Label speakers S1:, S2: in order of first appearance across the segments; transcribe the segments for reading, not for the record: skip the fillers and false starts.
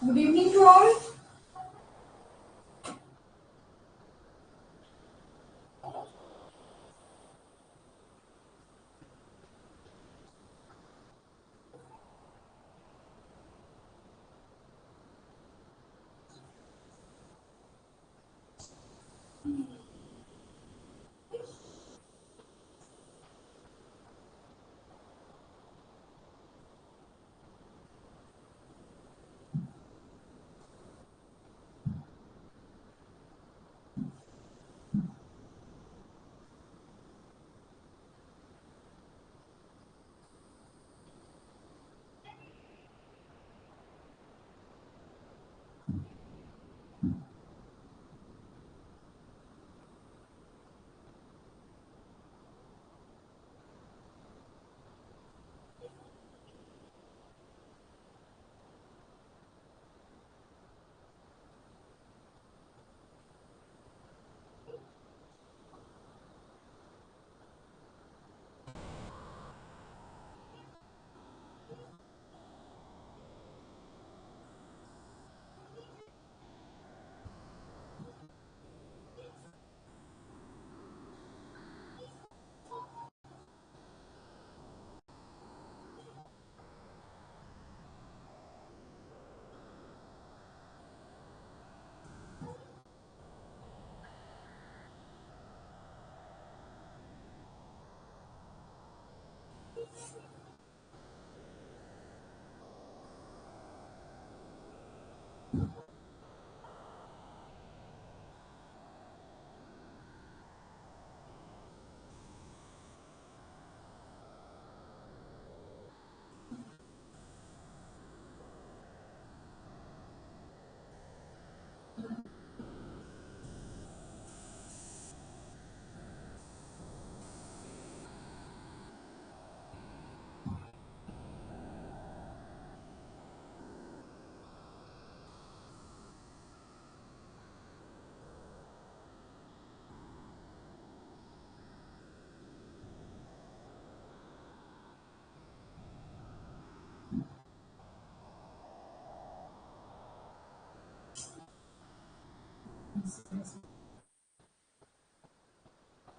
S1: Good evening to all.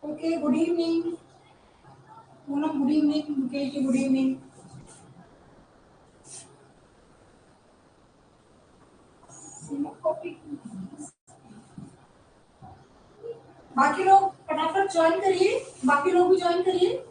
S1: Okay, good evening. Poonam, good evening. Mukesh, good evening. बाकी लोग फटाफट join करिए, बाकी लोग भी ज्वाइन करिए.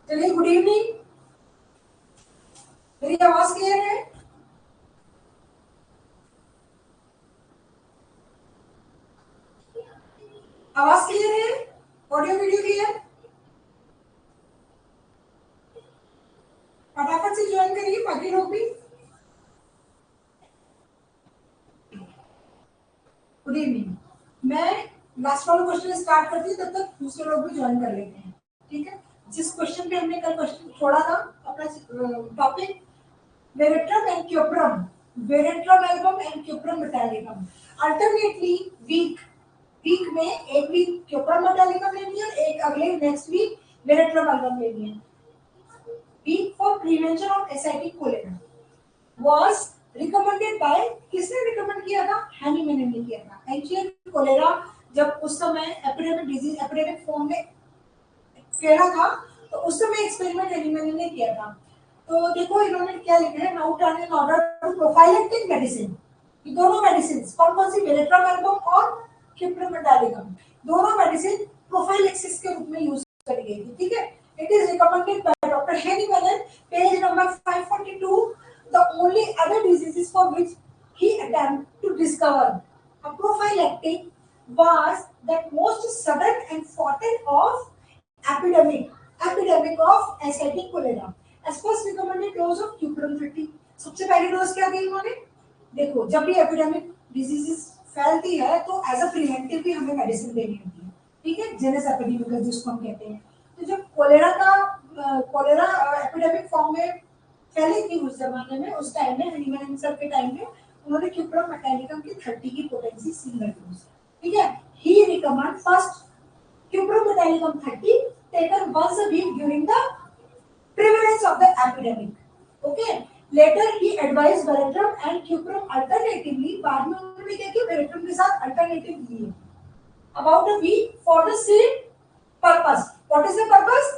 S1: चलिए, गुड इवनिंग. मेरी आवाज क्लियर है? आवाज क्लियर है? Audio video clear? फटाफट से ज्वाइन करिए, बाकी लोग भी. Good evening. मैं लास्ट वाला क्वेश्चन स्टार्ट करती हूँ, तब तक दूसरे लोग भी ज्वाइन कर लेते हैं. ठीक है. जिस क्वेश्चन पे हमने कल क्वेश्चन छोड़ा था, अपना topic Veratrum and Cuprum. Veratrum album and Cuprum metallicum. Alternately week में एक वीक Cuprum metallicum लेनी है और एक अगले नेक्स्ट वीक Veratrum album लेनी है. Week for prevention of asiatic cholera was recommended by, किसने रिकमेंड किया था? हैनीमैन ने किया था. एक्चुअली कोलेरा जब उस समय एपिडेमिक डिजीज एपिडेमिक फॉर्म में फैला था, तो उस समय एक्सपेरिमेंट हैनीमैन ने किया था. तो देखो इन्होंने क्या लिखा है, now turn in order to prophylactic medicine. ये दोनों मेडिसिन कौन कौन सी, वेरेट्रामेल्बम और क्यूप्रोमेटालिगम, दोनों मेडिसिन प्रोफाइलेक्सिस के रूप में यूज करी गई थी. ठीक है. It is recommended by Dr. Henny Mellon, page number 542. The only other diseases for which he attempted to discover a prophylactic was that most sudden and fatal of epidemic of ascitic cholera. As first recommended dose of Cuprum 30. सबसे पहली dose क्या दी उन्होंने? देखो, जब भी epidemic diseases फैलती है तो एज अ प्रिवेंटिव भी हमें मेडिसिन देनी होती है, ठीक है, जेनेस एपिडेमिकस जिसको हम कहते हैं। तो जब कोलेरा एपिडेमिक फॉर्म में फैली थी उस जमाने में, उस टाइम में हनीमैन सर के टाइम में उन्होंने क्यूप्रम मेटालिकम की 30 की पोटेंसी सिंगल डोज, ठीक है, ही recommend first Cuprum metallicum 30 taken once a week during the prevalence of the epidemic. Okay. Later he advised Veratrum and Cuprum alternatively. बाद में उन्होंने क्या किया? Veratrum के साथ alternative लिए about a week for the same purpose. What is the purpose?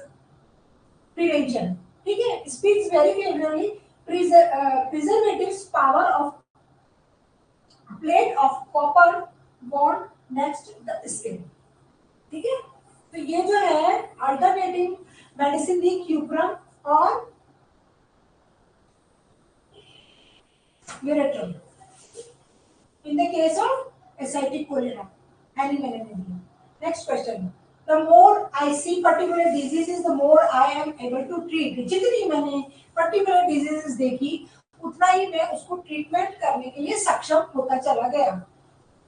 S1: Prevention. ठीक है? Speaks very favorably preservatives power of plate of copper bond next the skin. ठीक है? तो ये जो है अल्टरनेटिव मेडिसिन दी क्यूप्रम और Veratrum in the case of ascitic cholera. Next question. The more I see particular diseases, the more I am able to treat. जितनी मैंने particular diseases देखी, उतना ही मैं उसको ट्रीटमेंट करने के लिए सक्षम होता चला गया।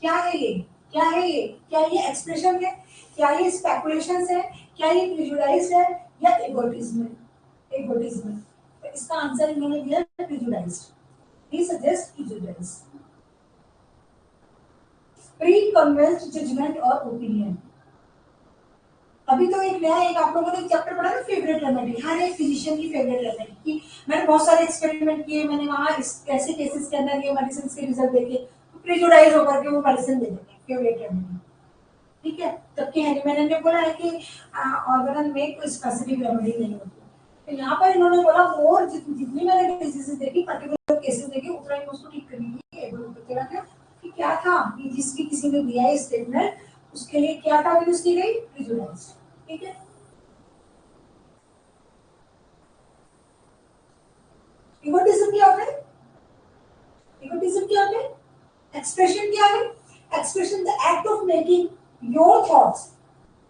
S1: क्या है ये? क्या है ये? क्या ये एक्सप्रेशन है? क्या ये स्पेकुलेशंस है? क्या ये प्रिजुडाइज है या एगोटिज्म है? एगोटिज्म। तो इसका आंसर इन्होंने दिया prejudiced. He suggests prejudice, pre-convinced judgment और opinion। अभी तो एक नया एक आप लोगों ने चैप्टर पढ़ा ना फेवरेट रेमेडी, हर एक फिजिशियन की फेवरेट रेमेडी की मैंने बहुत सारे एक्सपेरिमेंट किए, मैंने वहाँ ऐसे केसेस के अंदर ये मेडिसिन के रिजल्ट देखे तो प्रिजुडाइज होकर के वो मेडिसिन दे देते हैं फेवरेट रेमेडी, ठीक है। जबकि हैनीमैन ने बोला है कि ऑर्गेनल में कोई स्पेसिफिक रेमेडी नहीं होती। तो यहाँ पर इन्होंने बोला और जितनी मैंने डिजीजेस देखी, पर्टिकुलर केसेस देखे, उतना ही उसको ठीक करने के लिए एबल होते रहा कि क्या था ये जिसकी किसी ने दिया है स्टेटमेंट, उसके लिए क्या था यूज की गई? प्रिजुडाइज, ठीक है। इगोटिज्म क्या होता है? इगोटिज्म क्या होता है? एक्सप्रेशन क्या है? Expression the act of making your thoughts,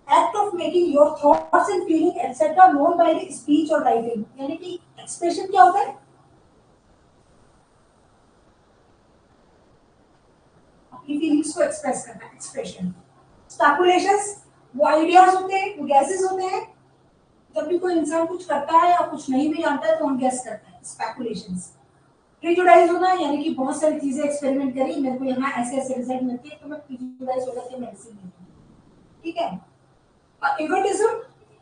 S1: act of making your thoughts and feeling etc known by the speech or writing। यानी कि एक्सप्रेशन क्या होता है? अपनी फीलिंग्स को एक्सप्रेस करना, एक्सप्रेशन। स्पेकुलेशंस वो आइडियाज होते हैं, वो गैसेस होते हैं। जब भी कोई इंसान कुछ करता है या कुछ नहीं भी जानता है तो हम गैस करते हैं, स्पेकुलेशंस। प्रिजुडाइज होना यानी कि बहुत सारी चीजें एक्सपेरिमेंट करी, मेरे को यहाँ ऐसे ऐसे रिजल्ट मिलते हैं तो मैं प्रिजुडाइज होकर के मेडिसिन लेती हूँ, ठीक है। Egotism,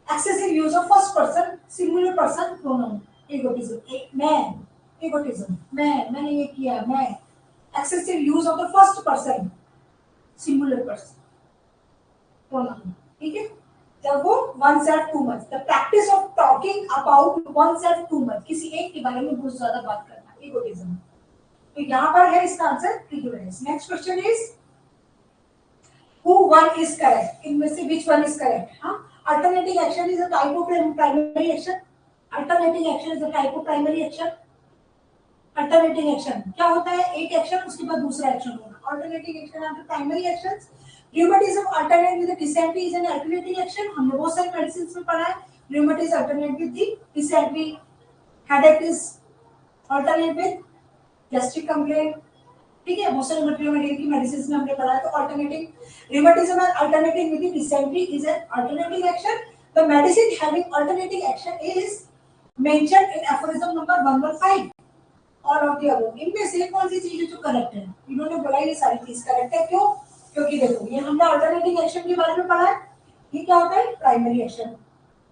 S1: excessive use of first person singular person pronoun। egotism मैं, egotism मैंने ये किया, मैं। excessive use of the first person singular person pronoun, ठीक है। जब वो oneself too much, the practice of talking about oneself too much, किसी एक के बारे में बहुत ज्यादा बात करना, egotism। तो यहाँ पर है इसका answer prejudice। next question is who one is correct, इनमें से which one is correct? हाँ, alternating action is a type of primary action। alternating action is a type of primary action। alternating action क्या होता है? एक action उसके बाद दूसरा एक्शन होना। alternating action are the primary actions। rheumatism alternate with the dysentery is an alternating action। हमने बहुत सारे मेडिसिन में पढ़ा है, rheumatism alternate with the dysentery, headache is alternate with gastric complaint, ठीक है। बहुत सारे मटेरियल की मेडिसिन में हमने पढ़ा है। तो अल्टरनेटिंग रिमेटिज्म और alternating with dysentery is an alternating action. The medicine having alternating action is mentioned in aphorism number 115। All of the above, इनमें से कौन सी चीज जो करेक्ट है? इन्होंने बोला ये सारी चीज करेक्ट है। क्यों? क्योंकि देखो ये हमने अल्टरनेटिंग एक्शन के बारे में पढ़ा है। ये क्या होता है? Primary action.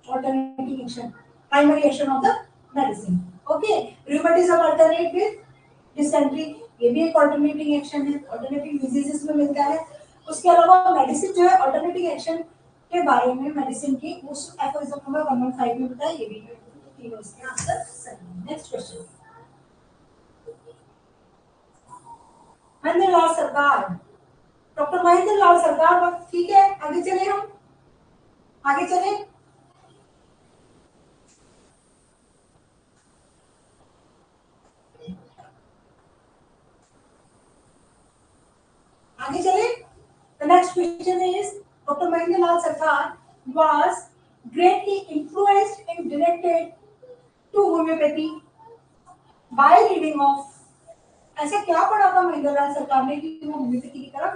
S1: Alternating action primary action of the medicine, okay. Rheumatism alternate with dysentery, ये भी एक अल्टरनेटिंग एक्शन है, अल्टरनेटिंग डिजीजेस में मिलता है। उसके अलावा मेडिसिन जो है अल्टरनेटिंग एक्शन के बारे में मेडिसिन की उस एफोरिज्म नंबर 115 में बताया, ये भी तीनों इसके आंसर सही है। नेक्स्ट क्वेश्चन, महेंद्र लाल सरकार, डॉक्टर महेंद्र लाल सरकार, ठीक है। आगे चले, हम आगे चले। next question is, Dr. Mahendralal Sarkar was greatly influenced and directed to homeopathy by reading of, ऐसा क्या पढ़ा था महेंद्रलाल सरकार ने कि वो होम्योपैथी की तरफ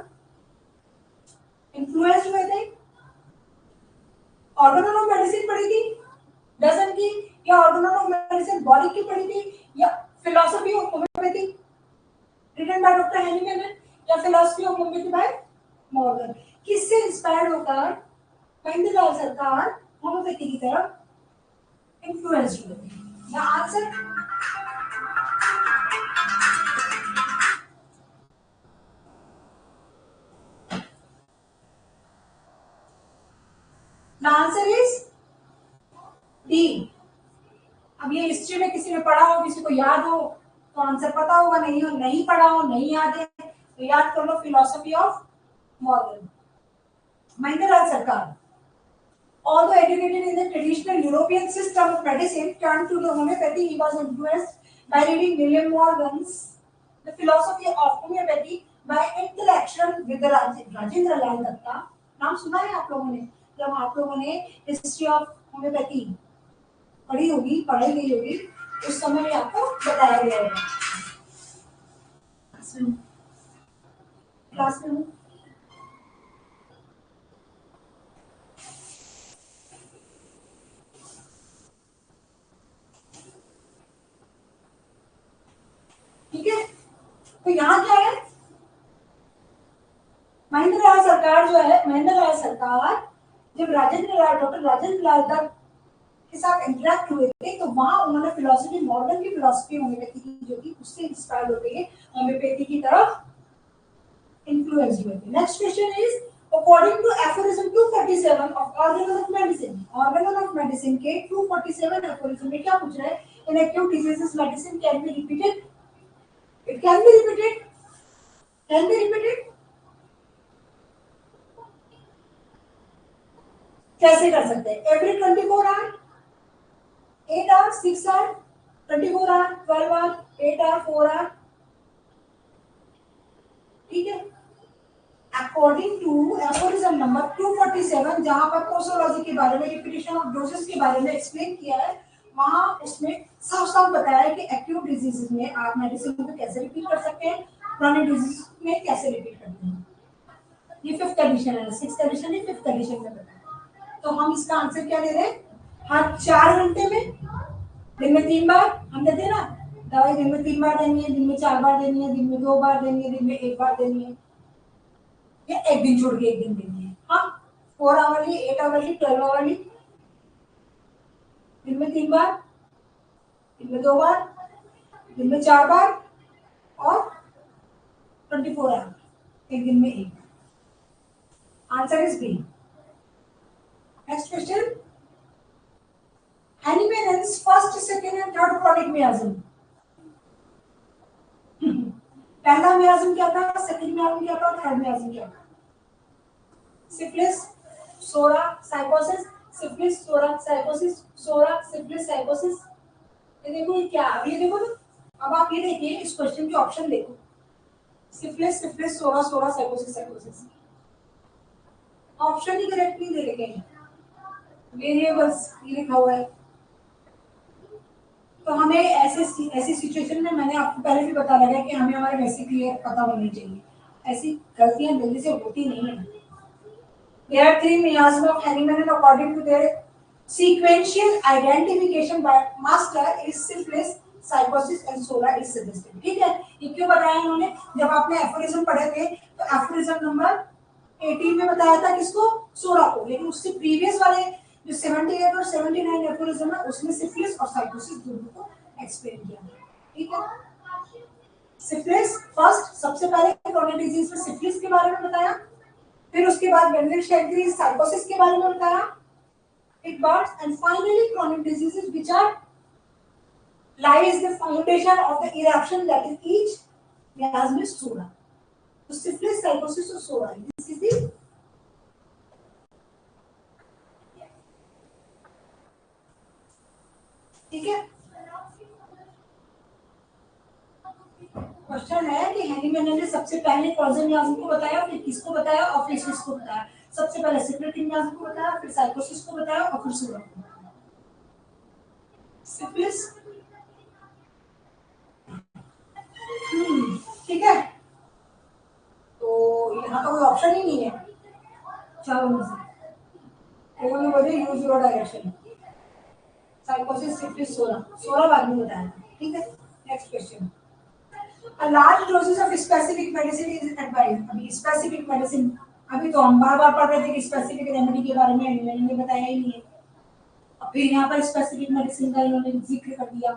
S1: इन्फ्लुएंस हुए थे? ऑर्गेनल ऑफ मेडिसिन पढ़ी थी डजन की, या ऑर्गेनल ऑफ मेडिसिन बॉरिक की पढ़ी थी, या philosophy of homoeopathy written by doctor Hahnemann, या philosophy of homoeopathy by Morgan? किससे इंस्पायर्ड होकर महेंद्रलाल सरकार होम्योपैथी की तरफ इन्फ्लुएंस हुए थे? The answer the answer is D. अब ये हिस्ट्री में किसी ने पढ़ा हो, किसी को याद हो तो आंसर पता होगा, नहीं हो, नहीं पढ़ा हो, नहीं याद है तो याद कर लो, फिलॉसफी ऑफ मॉर्गन। महेंद्रलाल सरकार, although educated in the traditional European system of medicine, turned to the homeopathy. He was influenced by reading William Morgan's The Philosophy of Homeopathy by interaction with Rajendra Lal Datta। नाम सुना है आप लोगों ने? जब आप लोगों ने हिस्ट्री ऑफ होम्योपैथी पढ़ी होगी, पढ़ाई गई होगी, उस समय में आपको बताया गया होगा क्लास में। ठीक है, तो यहाँ क्या है, महेंद्रलाल सरकार जो है, महेंद्रलाल सरकार जब डॉक्टर राजेंद्र लाल दत्त के साथ इंटरेक्ट हुए थे तो वहां उन्होंने फिलॉसफी, मॉडर्न की फिलॉसफी होम्योपैथी की जो कि उससे इंस्पायर्ड होकर होम्योपैथी की तरफ इन्फ्लुएंस हुए थे। Next question is, according to aphorism 247 of organon of medicine, organon of medicine के 247 एफोरिज्म में क्या पूछ रहा है? In acute diseases medicine can be repeated, it can be repeated, can be repeated, कैसे कर सकते हैं? Every 24 hour, 8 hour, 6 hour, 24 hour, 12 hour, 8 hour, 4 hour, ठीक है। अकॉर्डिंग टू एफोरिज्म नंबर 247, जहां पर पोसोलॉजी के बारे में, रिपीटिशन ऑफ डोजेस के बारे में एक्सप्लेन किया है, वहां उसमें साफ साफ बताया है कि एक्यूट डिजीजेस में आप मेडिसिन को कैसे रिपीट कर सकते हैं, क्रोनिक डिजीज में कैसे रिपीट करते हैं। ये 5th एडिशन है, 6th एडिशन है, 5th एडिशन में बताया। तो हम इसका आंसर क्या दे रहे हैं? हर 4 घंटे में, दिन में 3 बार हम देते हैं ना दवाई, दिन में 3 बार देनी है, दिन में 4 बार देनी है, दिन में 2 बार देनी है, दिन में 1 बार देनी है, या एक दिन छोड़ के एक दिन देनी है। हाँ, 4 आवरली, 8 आवरली, 12 आवरली, दिन में 3 बार, दिन में 2 बार, दिन में 4 बार, और 24 आवर, एक दिन में 1 बार। Answer is B. Next question, Hahnemann's first, second and third chronic miasm। पहला मियाज्म क्या था, सेकंड मियाज्म क्या था, थर्ड मियाज्म क्या था? सिफिलिस, सोरा, साइकोसिस, सिफिलिस, सोरा, साइकोसिस, सोरा, सिफिलिस, साइकोसिस। ये देखो, ये क्या, ये देखो ना, अब आप ये देखिए, इस क्वेश्चन के ऑप्शन देखो, सिफिलिस, सिफिलिस, सोरा, सोरा, साइकोसिस, साइकोसिस। ऑप्शन ही करेक्ट नहीं दे रखे हैं, वेरिएबल्स ये लिखा हुआ है। तो हमें ऐसी सिचुएशन में, मैंने आपको पहले भी बता लगा कि हमें हमारे बेसिक क्लियर पता होनी चाहिए, ऐसी गलतियां जल्दी से होती नहीं है। There are 3 miasms of Hahnemann and according to their sequential identification by master is syphilis, psychosis and Sora is suggested। ठीक है, ये क्यों बताया इन्होंने? जब आपने एफोरिज्म पढ़े थे तो एफोरिज्म नंबर 18 में बताया था किसको? सोरा को, लेकिन उससे प्रीवियस वाले जो 78 और 79 एफोरिज्म है उसमें सिफिलिस और साइकोसिस दोनों को एक्सप्लेन किया। ठीक है, सिफिलिस फर्स्ट, सबसे पहले क्रोनिक डिजीज में सिफिलिस के बारे में बताया, फिर उसके बाद वेंडल-शेल्ड्री साइकोसिस के बारे में बताया, it bars, and finally chronic diseases which are lies the foundation of the eruption, that is each miasm is Sora। तो syphilis, psychosis और Sora, this is the ठीक है। क्वेश्चन है कि हेनरी मैनन ने सबसे पहले पॉइजन मियाज़म को बताया, फिर किसको बताया और फिर किसको बताया। सबसे पहले सिफिलिस मियाज़म को बताया, फिर साइकोसिस को बताया और फिर सूरा को बताया। सिफिलिस, ठीक है, तो यहाँ का कोई ऑप्शन ही नहीं है चारों में से। उन्होंने बोले यूज योर डायरेक्शन, साइकोसिस, सिफिलिस, सोरा, सोरा बाद में बताया, ठीक है। Next question, a large doses of specific medicine is advised। अभी स्पेसिफिक मेडिसिन, अभी तो हम बार बार पढ़ रहे थे कि स्पेसिफिक रेमेडी के बारे में मैंने बताया ही नहीं है, अब फिर यहाँ पर स्पेसिफिक मेडिसिन का इन्होंने जिक्र कर दिया।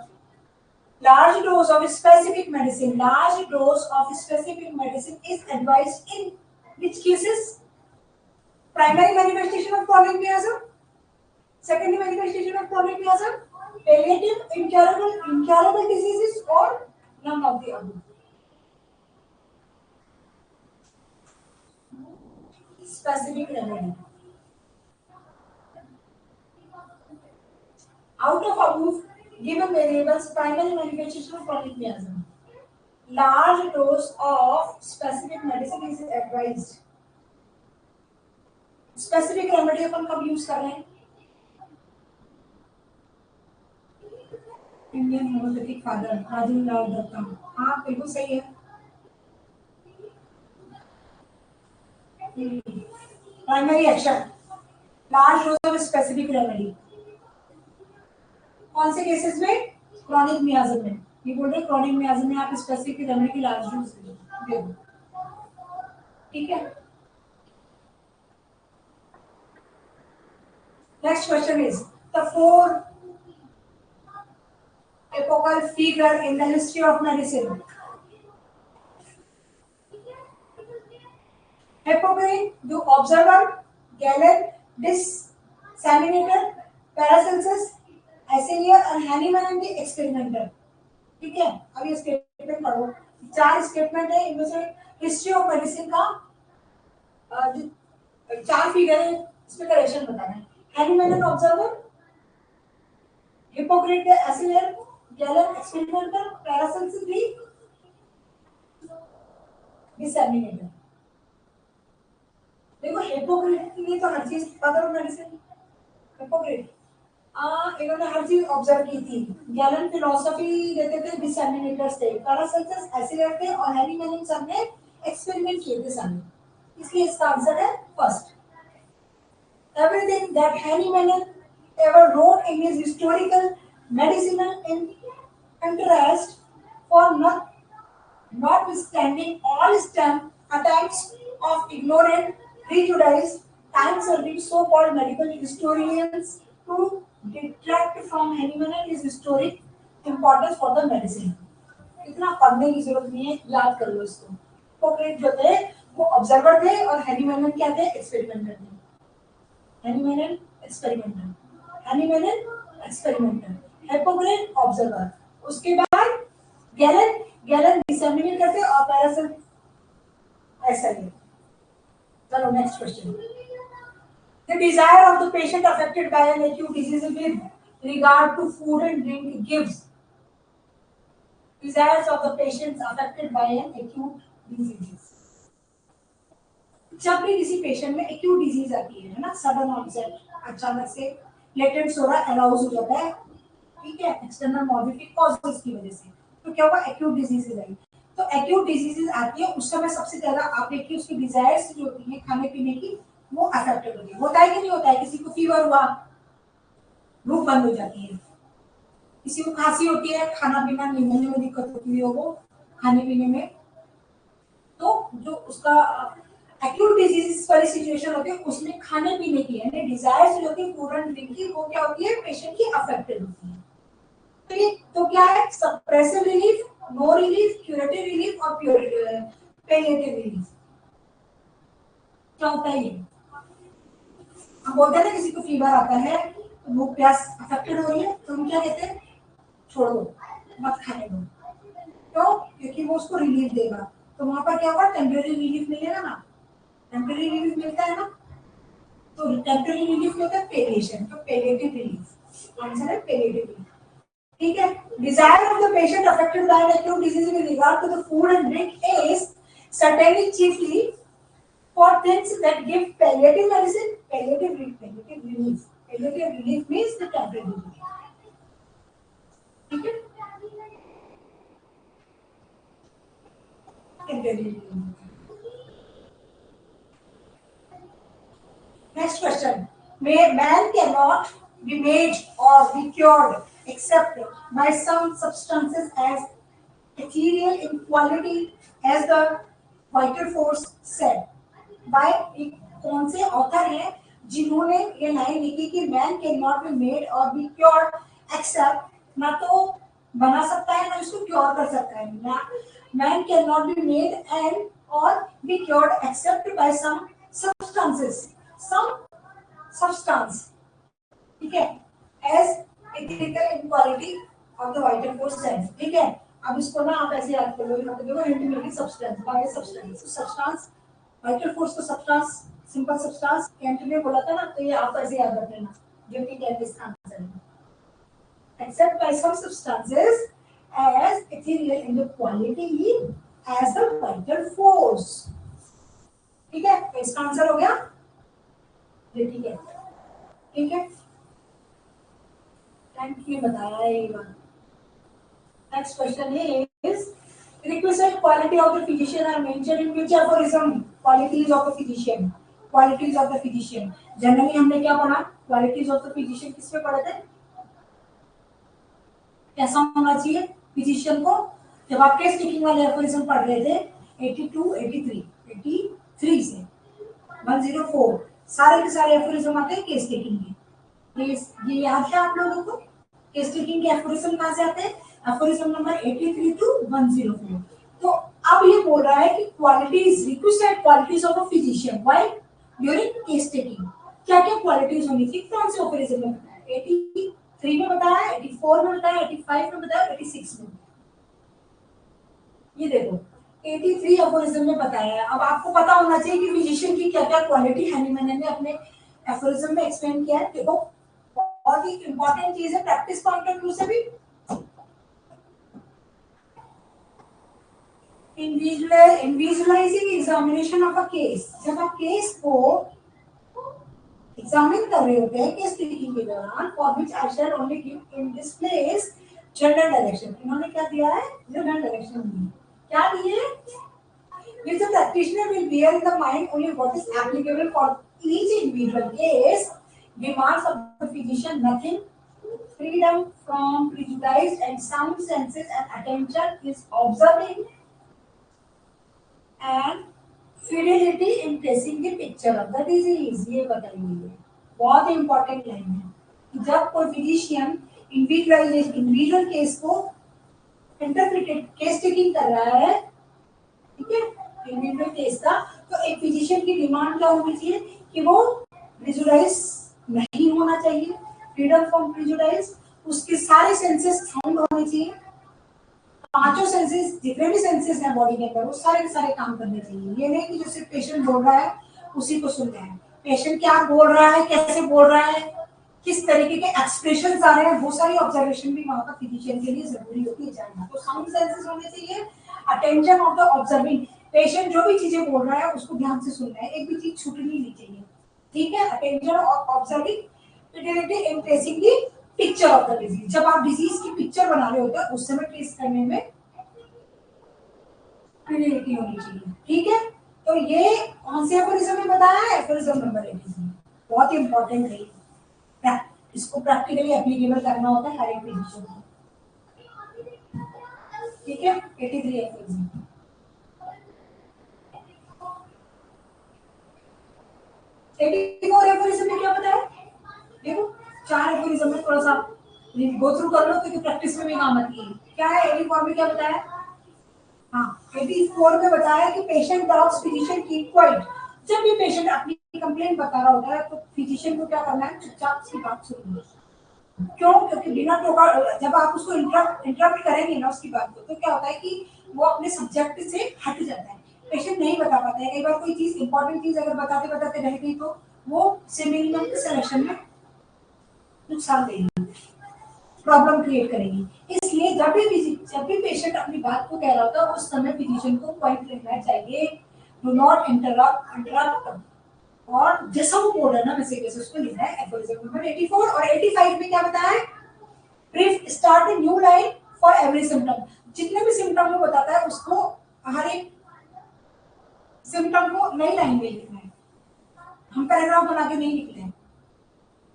S1: large dose of specific medicine, large dose of specific medicine is advised in which cases? Primary manifestation of chronic miasm, secondary manifestation of chronic miasm, palliative, incurable diseases, or none of the above. Specific remedy. Out of above given variables, primary manifestation of chronic miasm, large dose of specific medicine is advised. Specific remedy अपन कब use कर रहे हैं? Indian homeopathic father Rajendra Rao Dutta, हाँ बिल्कुल सही है। Primary action, large dose of specific remedy, कौन से केसेस में? क्रॉनिक मियाज्म में। ये बोल रहे क्रॉनिक मियाज्म में आप स्पेसिफिक रेमेडी की लार्ज डोज दे दो, ठीक है। Next question is the 4 epochal figure in the history of medicine. Hippocrates, the observer, Galen, disseminator, Paracelsus, Asenier और Hahnemann the experimenter, ठीक है। अब ये स्टेटमेंट पढ़ो, 4 स्टेटमेंट है, इनमें से हिस्ट्री ऑफ मेडिसिन का 4 फिगर है, इसमें करेक्शन बताना है। Hahnemann observer, Hippocrates Asenier, Galen experimenter, Paracelsus the disseminator। देखो हिप्पोक्रेट ने तो हर चीज फादर ऑफ मेडिसिन, हिप्पोक्रेट इन्होंने हर चीज ऑब्जर्व की थी। गैलन फिलॉसफी देते थे, डिसेमिनेटर्स थे, पैरासेल्सस एसिलेट थे और हैनीमैन सब ने एक्सपेरिमेंट किए थे सामने, इसलिए इसका आंसर है first. Everything that Hahnemann ever wrote in his historical medicinal interest for notwithstanding all STEM attempts of ignorant, prejudiced, time-serving so-called medical historians to detract from Hahnemann and his historic importance for the medicine। इतना पढ़ने की जरूरत नहीं है, याद कर लो इसको। Hippocrates जो थे वो ऑब्जर्वर थे और हैनीमैन क्या थे? एक्सपेरिमेंटर थे। Hahnemann experimenter, Hahnemann experimenter, Hippocrates observer, उसके बाद गैलन, गैलन डिसेमिनेट करते और पैरासेल ऐसा ही। चलो next question, the desire of the patient affected by an acute disease with regard to food and drink gives, desires of the patient affected by an acute disease. जब भी किसी patient में acute disease आती है ना, sudden onset, अचानक से latent सोरा arouse हो जाता है, ठीक है, एक्सटर्नल मॉडिफाइड कॉजेस की वजह से, तो क्या होगा? एक्यूट डिजीजेज आई। तो एक्यूट डिजीजेज आती है उस समय सबसे ज्यादा आप देखिए उसकी डिजायर्स जो होती है खाने पीने की वो अफेक्टेड होती है। होता है कि नहीं होता है? किसी को फीवर हुआ, भूख बंद हो जाती है, किसी को खांसी होती है, खाना पीना निगलने में दिक्कत होती है वो खाने पीने में, तो जो उसका एक्यूट डिजीज वाली सिचुएशन होती है उसमें खाने पीने की यानी डिजायर्स जो होती है फूड एंड ड्रिंक की, वो क्या होती है? पेशेंट की अफेक्टेड होती है। तो ये तो क्या है? Suppressive relief, no relief, curative relief और पैलिएटिव रिलीफ। क्या होता है ये? हम बोलते हैं ना किसी को फीवर आता है, तो भूख प्यास अफेक्टेड हो रही है, तो हम क्या कहते हैं? छोड़ दो, मत खाने दो, तो क्योंकि वो उसको रिलीफ देगा। तो वहां पर क्या होगा? टेम्परेरी रिलीफ मिलेगा ना, टेम्परेरी रिलीफ मिलता है ना, तो टेम्परेरी रिलीफ होता है पेलिएशन, तो पैलिएटिव रिलीफ आंसर है पैलिएटिव रिलीफ। ठीक है. Desire of the patient affected by an acute disease with regard to the food and drink is certainly chiefly for things that give palliative medicine. Palliative relief means the temporary relief. ठीक है. Temporary relief. Next question. Man cannot be made or be cured except by some substances as ethereal in quality as the vital force said. By कौन से author हैं जिन्होंने ये line लिखी कि man cannot be made or be cured except, ना तो बना सकता है ना इसको क्योर कर सकता है. Man cannot be made and or be cured except by some substances. Some substance, ठीक है, as ethereal in quality of the vital force sense. ठीक है. अब इसको ना आप ऐसे याद कर लो, यहाँ पे देखो हिंट मिलेगी सब्सटेंस, बाय सब्सटेंस. तो सब्सटेंस वाइटल फोर्स को सब्सटेंस, सिंपल सब्सटेंस कैंट ने बोला था ना, तो ये आप ऐसे याद रख लेना जो कि कैंट इसका आंसर है. Except by some substances as ethereal in the quality as the vital force. ठीक है, तो इसका आंसर हो गया. ठीक है, ठीक है. थैंक यू बताया ये बात. Next question is requisite quality of the physician are mentioned in which aphorism? Qualities of the physician. Qualities of the physician. Generally हमने क्या पढ़ा? Qualities of the physician किस पे पढ़े थे? कैसा होना चाहिए physician को? जब आप केस टेकिंग वाले aphorism पढ़ रहे थे 82, 83 से 104 सारे के सारे aphorism आते हैं केस टेकिंग के. ये याद है आप लोगों को? केस टेकिंग के aphorism कहाँ से आते हैं? Aphorism number 83 to 104. तो अब ये बोल रहा है कि qualities, requisite qualities of a physician while during case taking. क्या क्या qualities होनी चाहिए? कौन से aphorism में बताया? 83 में बताया, 84 में बताया, 85 में बताया, 86 में. ये देखो 83 aphorism में बताया है. अब आपको पता होना चाहिए कि physician की क्या क्या quality है. मैंने अपने aphorism में explain किया है. देखो बहुत ही important चीज है practice point of view से भी. In visualizing examination of a case, जब आप केस को एग्जामिन कर रहे होते हैं केस टेकिंग के दौरान, for which I shall only give in this place general direction. इन्होंने क्या दिया है? जनरल डायरेक्शन दी. क्या दिए? Which the practitioner will bear in the mind only what is applicable for each individual case. Demands of the physician nothing. Freedom from prejudice and sound senses and attention is observing. And fidelity in tracing the picture of the disease. ये बताइए, बहुत important line है कि जब कोई physician individual case को interpreted case taking कर रहा है, ठीक है, इंडिविजुअल केस का, तो एक फिजिशियन की डिमांड क्या होनी चाहिए कि वो प्रिजुडाइज नहीं होना चाहिए. फ्रीडम फ्रॉम प्रिजुडाइज, उसके सारे सेंसेस साउंड होने चाहिए. पांचों सेंसेस जितने भी सेंसेस हैं बॉडी के अंदर वो सारे के सारे काम करने चाहिए. ये नहीं कि जो सिर्फ पेशेंट बोल रहा है उसी को सुनना है. पेशेंट क्या बोल रहा है, कैसे बोल रहा है, किस तरीके के एक्सप्रेशंस आ रहे हैं, वो सारी ऑब्जर्वेशन भी वहां पर फिजिशियन के लिए जरूरी होती है जानना. तो साउंड सेंसेस होने चाहिए. Attention of the observing, patient जो भी चीजें बोल रहा है उसको ध्यान से सुनना है, एक भी चीज छूटनी नहीं चाहिए. ठीक है. Attention of observing, Fidelity in tracing the picture of the disease. जब आप डिजीज की पिक्चर बना रहे होते हैं उस समय ट्रेस करने में फिडेलिटी होनी चाहिए. ठीक है. तो ये कौन से एफोरिज्म में बताया है? Aphorism number 83. बहुत इंपॉर्टेंट है, इसको प्रैक्टिकली एप्लीकेबल करना होता है हर एक फिजिशियन को. ठीक है. 83 एफोरिज्म. 84 एफोरिज्म में क्या बताया? देखो 4 एफोरिज्म में थोड़ा सा गो थ्रू कर लो क्योंकि प्रैक्टिस में भी काम आती है. क्या है 84 में क्या बताया? हाँ 84 में बताया कि patient doubts physician keep quiet. जब भी पेशेंट अपनी कंप्लेंट बता रहा होता है तो फिजिशियन को क्या करना है? चुपचाप उसकी बात सुननी. क्यों? क्योंकि बिना टोका जब आप उसको इंटरप्ट करेंगे ना उसकी बात को, तो क्या होता है कि वो अपने सब्जेक्ट से हट जाता है. पेशेंट नहीं बता पाता है. कई बार कोई चीज इंपॉर्टेंट चीज अगर बताते बताते रह गई तो वो सेमिनिमम के सिलेक्शन में नुकसान देगी. प्रॉब्लम क्रिएट करेगी। इसलिए जब भी पेशेंट अपनी बात को कह रहा होता है उस समय फिजिशियन को पॉइंट लेना चाहिए, डू नॉट इंटरप्ट। और जैसा वो बोल रहा है ना वैसे वैसे उसको लिखना है। एफोरिज्म नंबर 84 और 85 में क्या बताया है? Brief start a new line for every symptom. जितने भी सिम्टम वो बताता है उसको हर एक सिम्टम को नई लाइन में लिखना है। हम पैराग्राफ बना के नहीं लिखते हैं,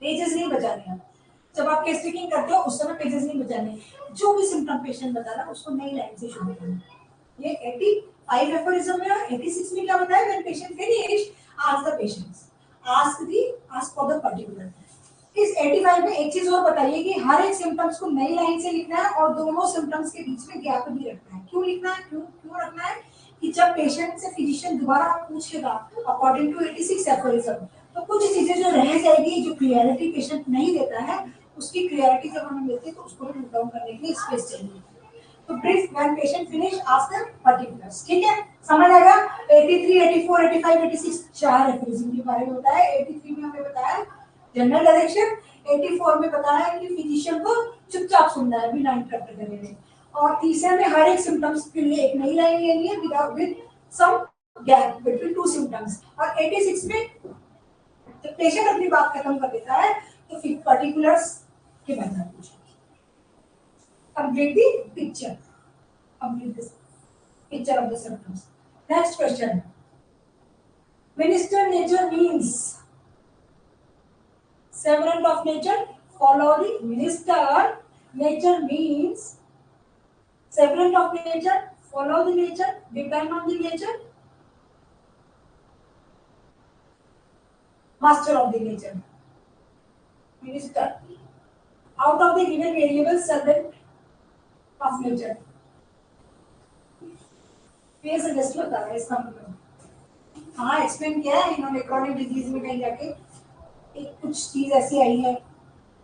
S1: पेजेस नहीं बचाने हैं। जब आप केस टेकिंग करते हो उस समय पेजेस नहीं बचाने। जो भी सिम्टम पेशेंट बता रहा है उसको नई लाइन से शुरू करना। ये 85 एफोरिज्म में और 86 में क्या बताया? When patient finish ask the patients, ask for the particular. इस 85 में एक चीज और बताइए कि हर एक सिम्टम्स को नई लाइन से लिखना है और दोनों सिम्टम्स के बीच में गैप भी रखना है। क्यों लिखना है? क्यों रखना है? कि जब पेशेंट से फिजिशियन दोबारा पूछेगा अकॉर्डिंग टू 86 एफोरिज्म, तो कुछ चीजें जो रह जाएगी, जो क्लियरिटी पेशेंट नहीं देता है, उसकी क्लियरिटी जब हमें मिलती है तो उसको भी नोट डाउन करने के लिए स्पेस चाहिए। तो brief when patient finish ask the particulars. ठीक है, समझ आएगा? 83, 84, 85, 86 चार एफोरिज्म के बारे में बताया। 83 में हमें बताया जनरल डायरेक्शन, 84 में बताया कि फिजिशियन को चुपचाप सुनना है बिना इंटरप्ट करे हुए, और तीसरे में हर एक सिम्टम्स के लिए एक नई लाइन लेनी है with some gap between two symptoms. और 86 में जब पेशेंट अपनी बात खत्म कर देता है तो फिर पर्टिकुलर्स के बारे में पूछो। Complete the picture. Complete this picture of the symptoms. Next question. Minister nature means severance of nature. Follow the minister. Nature means severance of nature. Follow the nature. Depend on the nature. Master of the nature. Minister. Out of the given variables, servant of nature. ये suggest होता है इसका मतलब। हाँ, explain किया है इन्होंने chronic disease में कहीं जाके एक कुछ चीज ऐसी आई है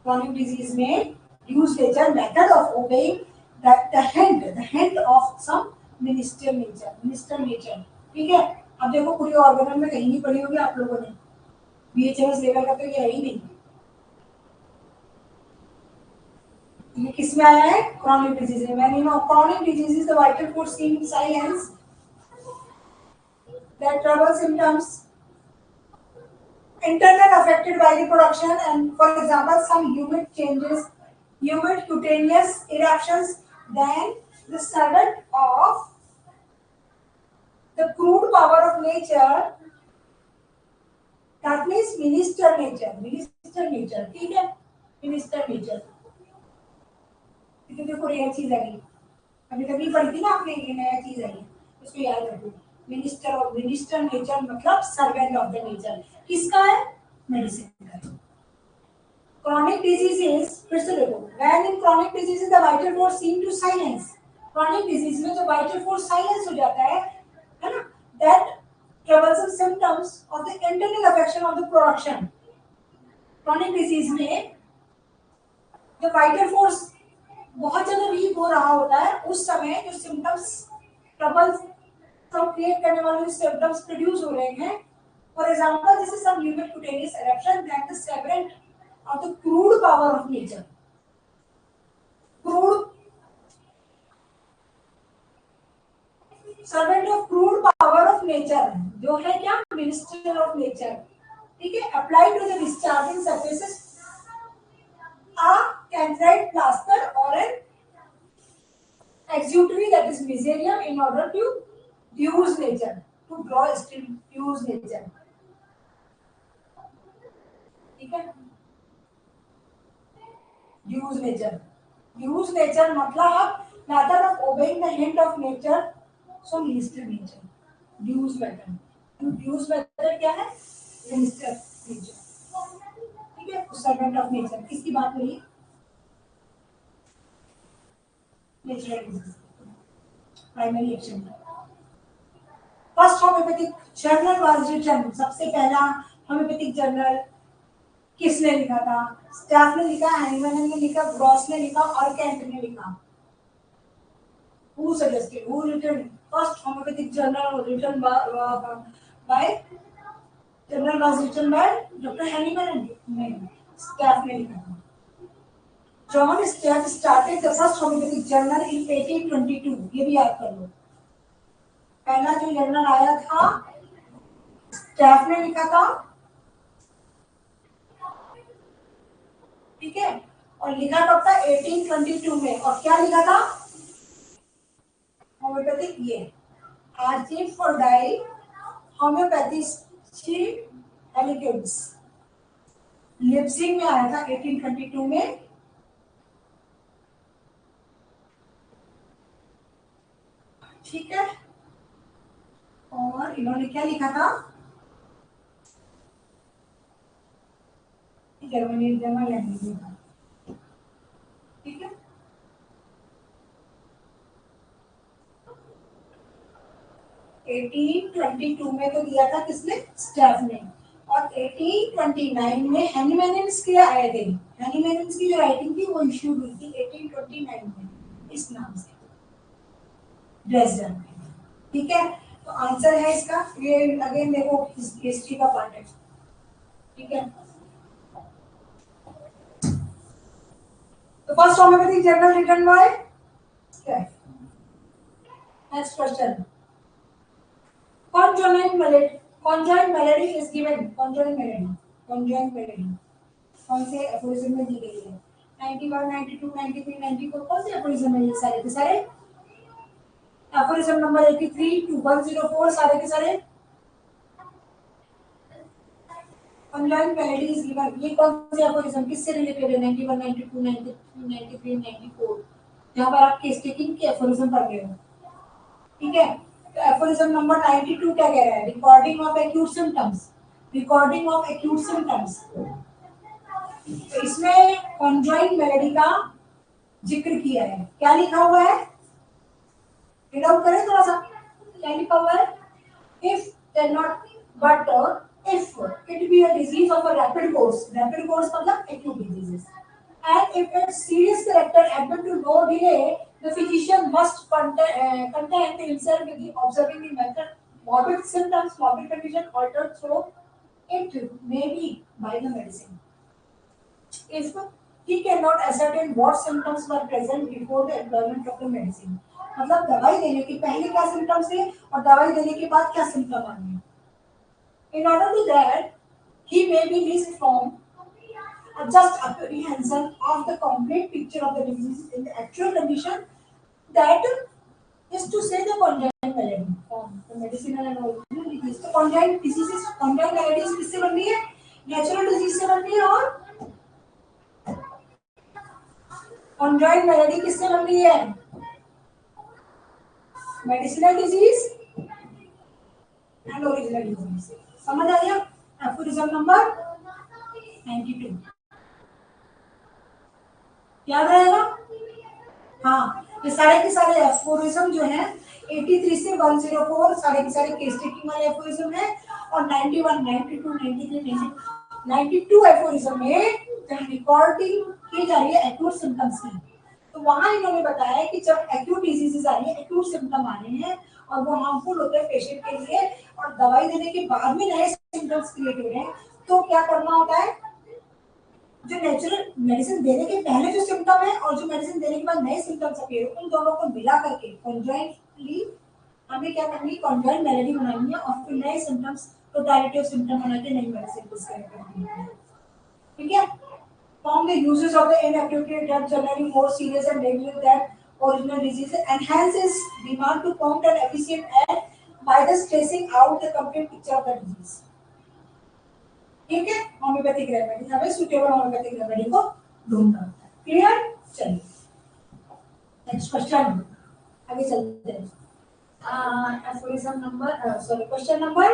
S1: क्रॉनिक डिजीज में use nature method of obeying the head of some minister nature. ठीक है, अब देखो पूरी ऑर्गेनल में कहीं नहीं पढ़ी होगी आप लोगों ने, बीएचएमएस लेवल का तो ये है ही नहीं। ये किस में आया है? क्रॉनिक डिजीज में। When you know chronic disease is the vital force in silence that trouble symptoms internal affected by reproduction, and for example some humid changes, humid cutaneous eruptions, then the servant of the crude power of nature, that means minister nature। ठीक है, minister nature। देखो ये चीज है, अभी कभी पढ़ी थी ना आपने, ये नया चीज है, इसको याद रखो। मिनिस्टर नेचर मतलब सर्वेंट ऑफ द नेचर। किसका है? मेडिसिन का। क्रॉनिक डिजीजेस, फिर से देखो, when in chronic diseases the vital force seem to silence. Chronic disease में जो वाइटल फोर्स साइलेंस हो जाता है ना, that troublesome symptoms of the internal affection of the production। Chronic disease में जब वाइटल फोर्स बहुत ज्यादा वीक हो रहा होता है उस समय जो सिम्टम्स ट्रबल क्रिएट करने वाले जो सिम्टम्स प्रोड्यूस हो रहे हैं, for example this is some human cutaneous eruption that the servant of the crude power of nature. Crude servant of crude power of nature जो है क्या? Minister of nature. ठीक है, apply to the discharging surfaces a cancelled plaster or an exutory, that is mesothelium, in order to diffuse nature, to draw diffuse nature। ठीक है, diffuse nature मतलब method of obeying the hint of nature, so minister nature। diffuse method क्या है? minister nature। ठीक है, servant of nature। किसकी बात हो रही है? Natural disease primary action. First homeopathic journal was written. सबसे पहला होम्योपैथिक जर्नल किसने लिखा था? स्टाफ ने लिखा, हैनीमैन ने लिखा, ग्रॉस ने लिखा और कैंट ने लिखा। Who suggested? Who written first homeopathic journal written by journal was written by Dr. Hahnemann। नहीं, स्टाफ ने लिखा था। John Stapf started the first homeopathic journal in 1822। ये भी याद कर लो। पहला जो जर्नल आया था स्टेफ ने लिखा था, ठीक है, और लिखा कब था? 1822 में। और क्या लिखा था? होम्योपैथिक, ये आर्चिव फॉर डाई होम्योपैथी हेलिकेट्स लिप्सिंग में आया था 1822 में। ठीक है, और इन्होंने क्या लिखा था? जर्मनी जर्मन लैंग्वेज में था। ठीक है, 1822 में तो दिया था किसने? स्टेफ ने। और 1829 में हैनीमैनिन्स के आए थे। हैनीमैनिन्स की जो राइटिंग थी वो इश्यू हुई थी 1829 में इस नाम से, ड्रेसडन में। ठीक है, तो आंसर है इसका ये। अगेन देखो हिस्ट्री का पार्ट है। ठीक है, तो first homeopathic journal written by Stapf. Next question, conjoint melody, conjoint melody is given, conjoint melody, conjoint melody कौन से एफोरिज्म में दी गई है? 91, 92, 93, 94 कौन से एफोरिज्म में? ये सारे के सारे एफोरिज्म नंबर 83 to 104 सारे के सारे conjoint melody is given। ये कौन से एफोरिज्म किससे रिलेटेड है? 91, 92, 93, 93, 94 जहां पर आप केस टेकिंग के एफोरिज्म पढ़ रहे हो। ठीक है, तो एफोरिज्म नंबर 92 क्या कह रहा है? Recording of acute symptoms, recording of acute symptoms. तो इसमें कॉन्जॉइंट मेलेडी का जिक्र किया है। क्या लिखा हुआ है? रीड आउट करें थोड़ा सा। क्या लिखा हुआ है? If can not but if it be a disease of a rapid course मतलब acute diseases, and if its serious character admit to no delay, the physician must content himself with the observing the method morbid symptoms, morbid condition altered through it may be by the medicine. If he cannot ascertain what symptoms were present before the employment of the medicine, मतलब दवाई देने के पहले क्या symptoms थे और दवाई देने के बाद क्या सिम्टम आ रहे हैं। In order to that, he may be least from a just apprehension of the complete picture of the disease in the actual condition, that is to say the congenital malady form the medicinal and original disease। तो congenital diseases, congenital maladies किससे बन रही है? Natural disease से बन रही है। और कॉन्जॉइंट मेलेडी किससे बन रही है? Medicinal disease and original disease. समझ आ गया? एफोरिज्म नंबर 92 याद रहेगा। हाँ, ये सारे के सारे एफोरिज्म जो है 83 से 104 सारे के सारे केस टेकिंग वाले एफोरिज्म है। और 91, 92, 93, 92 एफोरिज्म में रिकॉर्डिंग की जा रही है एक्यूट सिम्टम्स की। तो वहां इन्होंने बताया कि जब एक्यूट डिजीजेस आ रही है, एक्यूट सिम्टम आ रहे हैं और वो हार्मफुल होते हैं पेशेंट के लिए और दवाई देने के बाद में नए सिम्टम्स क्रिएट हो रहे हैं, तो क्या करना होता है? जो नेचुरल मेडिसिन देने के पहले जो सिम्टम है और जो मेडिसिन देने के बाद नए सिम्टम्स अपीयर हो, उन दोनों को मिला करके कॉन्जॉइंटली हमें क्या करनी है? कॉन्जॉइंट मेलेडी बनानी है और फिर नए सिम्टम्स, टोटलिटी ऑफ सिम्टम बना के नई मेडिसिन प्रिस्क्राइब करनी है। ठीक है, Found the uses of the inappropriate drug generally more serious and dangerous than original disease, and hence is demand to prompt an efficient and by the stressing out the complete picture of the disease। ठीक है, homeopathic remedy हमें suitable homeopathic remedy को ढूंढना होता है। Clear? चलिए next question आगे चलते हैं। Aphorism number sorry question number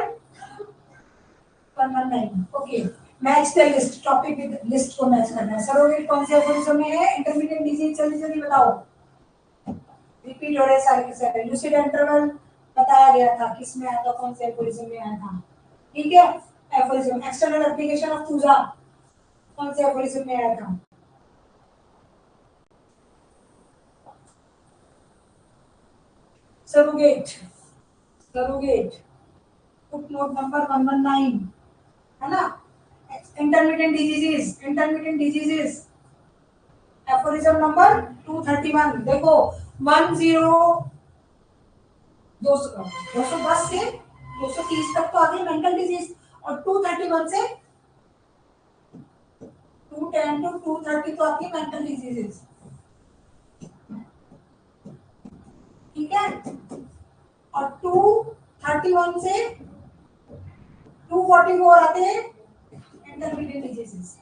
S1: 119। Okay, match the list, topic with list को मैच करना है। सरोगेट कौन से एफोरिज्म में है? इंटरमीडिएट डिजीज, जल्दी जल्दी बताओ। रिपीट हो रहे सारे के सारे। लूसिड इंटरवल बताया गया था, किस में आया था, कौन से एफोरिज्म में आया था। ठीक है, एफोरिज्म एक्सटर्नल एप्लीकेशन ऑफ पूजा कौन से एफोरिज्म में आया था? सरोगेट, सरोगेट फुटनोट नंबर 119 है ना। Intermediate diseases, intermediate diseases aphorism number 231 देखो 210 से 230 तक तो आगे मेंटल डिजीज और 231 से 210 टू 230 तो आती है मेंटल डिजीजेस, ठीक है। और 231 से 244 आते हैं इंटरमीडिएट डिजीजेस,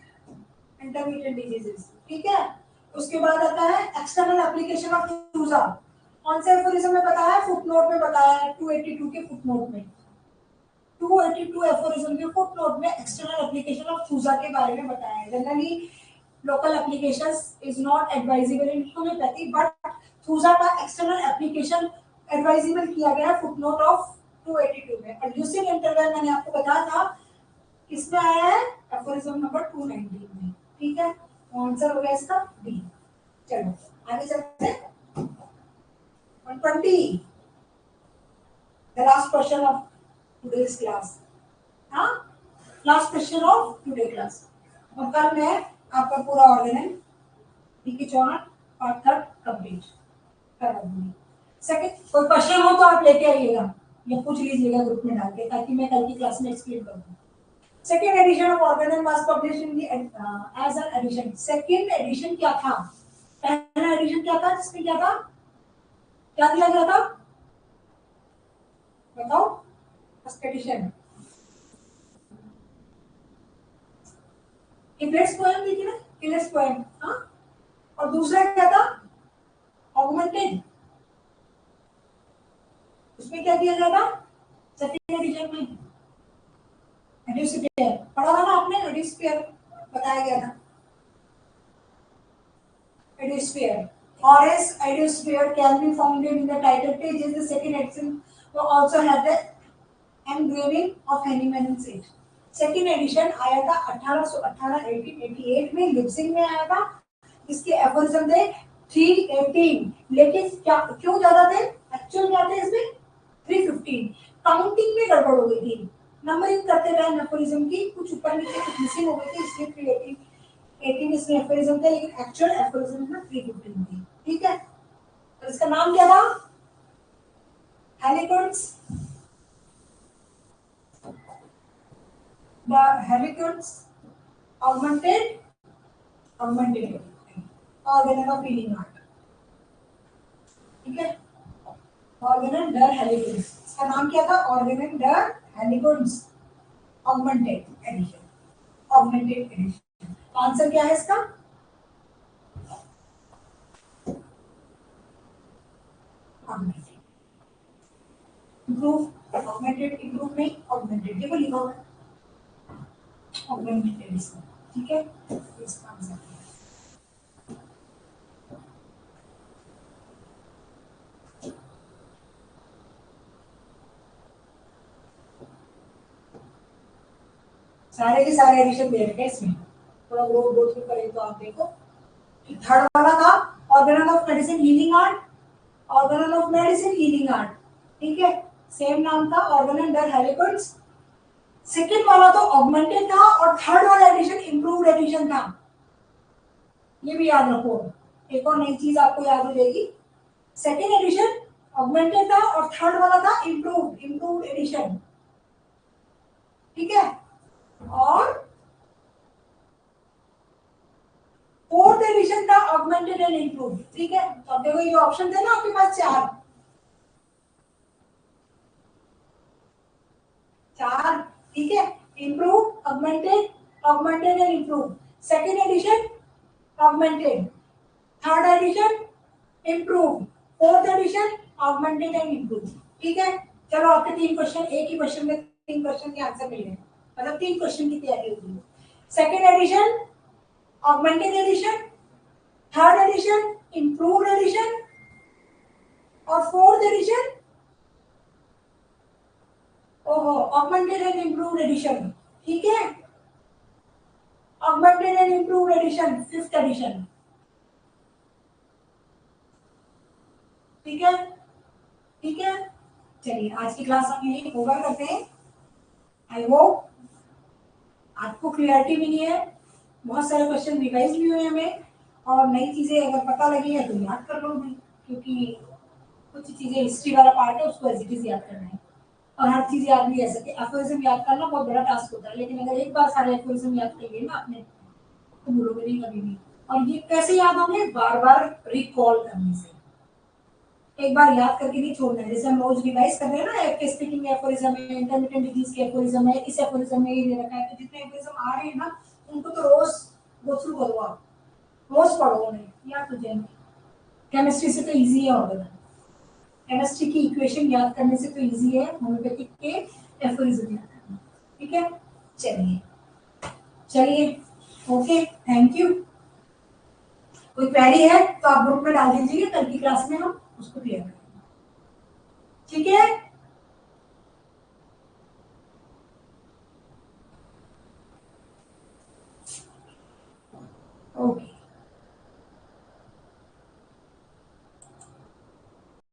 S1: इंटरमीडिएट डिजीजेस, ठीक है। उसके बाद आता है एक्सटर्नल एप्लीकेशन ऑफ टूजा। कौन से एफोरिज्म में बताया है? फुटनोट में बताया है, 282 के फुटनोट में, 282 एफोरिज्म के फुटनोट में एक्सटर्नल एप्लीकेशन ऑफ टूजा के बारे में बताया है। Generally local applications is not advisable in homoeopathy, but thuja का एक्सटर्नल एप्लीकेशन एडवाइजेबल किया गया है फुटनोट ऑफ 282 में। और ल्यूसिन इंटरवल मैंने आपको बताया था किसमें आया है? एफोरिज्म नंबर 219 में, ठीक है। आंसर हो गया इसका डी। चलो आगे चलते हैं 120, the last question of today's class, हाँ last question of today class. और कल मैं आपका पूरा ऑर्गेनल की 64 पार्ट तक कंप्लीट करा दूंगी। सेकंड कोई क्वेश्चन हो तो आप लेके आइएगा या पूछ लीजिएगा ग्रुप में डाल के, ताकि मैं कल की क्लास में एक्सप्लेन कर दूं। Second edition of organon was published in the as an edition. Second edition क्या था? पहला एडिशन क्या था जिसमें क्या था, क्या दिया गया था बताओ? फर्स्ट एडिशन किलेट्स पोएम दी थी ना, किलेट्स पोएम, हाँ। और दूसरा क्या था? ऑगमेंटेड। उसमें क्या दिया गया था सेकेंड एडिशन में? एडियोस्फीयर पढ़ा था ना आपने, एडियोस्फीयर बताया गया था। Idiosphere. Horace idiosphere can be found in the title pages. The second edition will also have the engraving of Henneman and Sage. Second edition आया था 1888 में लिप्सिंग में आया था, इसके एफोरिज्म थे 318, लेकिन क्या क्यों ज्यादा थे? एक्चुअल क्या थे इसमें? 315। काउंटिंग में गड़बड़ हो गई थी, नंबरिंग करते टाइम एफोरिज्म की कुछ ऊपर नीचे कुछ मिसिंग हो गई थी, इसलिए 318 इसमें एफोरिज्म थे, लेकिन एक्चुअल एफोरिज्म में 315 थी, ठीक है। तो इसका नाम क्या था? हेलिकॉन्स, the helicons augmented organelle of healing art, ठीक है। organelle der helicons, इसका नाम क्या था? organelle der helicons augmented edition। Answer क्या है इसका? augmented, improve, augmented, improve नहीं, augmented, देखो लिखा हुआ है augmented edition, ठीक है। इसका आंसर सारे के सारे एडिशन दे रखे हैं इसमें, थोड़ा वो गो थ्रू करें तो आप देखो। थर्ड वाला था organelle of medicine healing art, organelle of medicine healing art, ठीक है, सेम नाम था ऑर्गेनल डर हेलिकॉन्स। सेकंड वाला तो ऑगमेंटेड था और थर्ड वाला एडिशन इंप्रूव्ड एडिशन था, ये भी याद रखो। एक और नई चीज आपको याद हो जाएगी, सेकंड एडिशन ऑगमेंटेड था और थर्ड वाला था इंप्रूव्ड एडिशन, ठीक है। और फोर्थ एडिशन था ऑगमेंटेड एंड इंप्रूव्ड, ठीक है। तो अब देखो ये ऑप्शन थे ना आपके पास चार, ठीक है। Improve, augmented and improve. Second edition augmented, third edition improve, fourth edition augmented and improve, ठीक है। चलो आपके तीन क्वेश्चन, एक ही क्वेश्चन में तीन क्वेश्चन के आंसर मिल गए, मतलब तीन क्वेश्चन की तैयारी होगी। Second edition augmented edition, third edition improved edition और फोर्थ एडिशन ओहो ऑगमेंटेड एंड इंप्रूव्ड एडिशन, ठीक है। Augmented and improved edition fifth edition, ठीक है, ठीक है। चलिए आज की क्लास हम यही ओवर करते हैं। आई होप आपको क्लियरिटी मिली है, बहुत सारे क्वेश्चन रिवाइज भी हुए हमें, और नई चीजें अगर पता लगी है तो याद कर लो भाई, क्योंकि कुछ चीजें हिस्ट्री वाला पार्ट है उसको एज इट इज याद करना है, और हर चीज याद नहीं रह सकती। एफोरिज्म याद करना बहुत बड़ा टास्क होता है, लेकिन अगर एक बार सारे एफोरिज्म याद कर लिए ना आपने तो भूलोगे नहीं कभी भी। और ये कैसे याद होंगे, बार बार रिकॉल करने से, एक बार याद करके नहीं छोड़ना है। जैसे हम रोज रिवाइज कर रहे हैं ना, आपके स्पीकिंग एफोरिज्म है, इंटरमीडिएट डिजीज के एफोरिज्म है, इस एफोरिज्म में ये दे रखा है, तो जितने एफोरिज्म आ रहे हैं ना उनको तो रोज गो थ्रू करो, आप रोज पढ़ो उन्हें, याद हो जाएंगे। केमिस्ट्री से तो इजी है ऑर्गन, केमिस्ट्री की इक्वेशन याद करने से तो इजी है होम्योपैथिक के एफोरिज्म याद करना। ठीक है, चलिए चलिए, ओके, थैंक यू। कोई क्वेरी है तो आप ग्रुप में डाल दीजिए, कल की क्लास में हम उसको क्लियर करेंगे। ठीक है।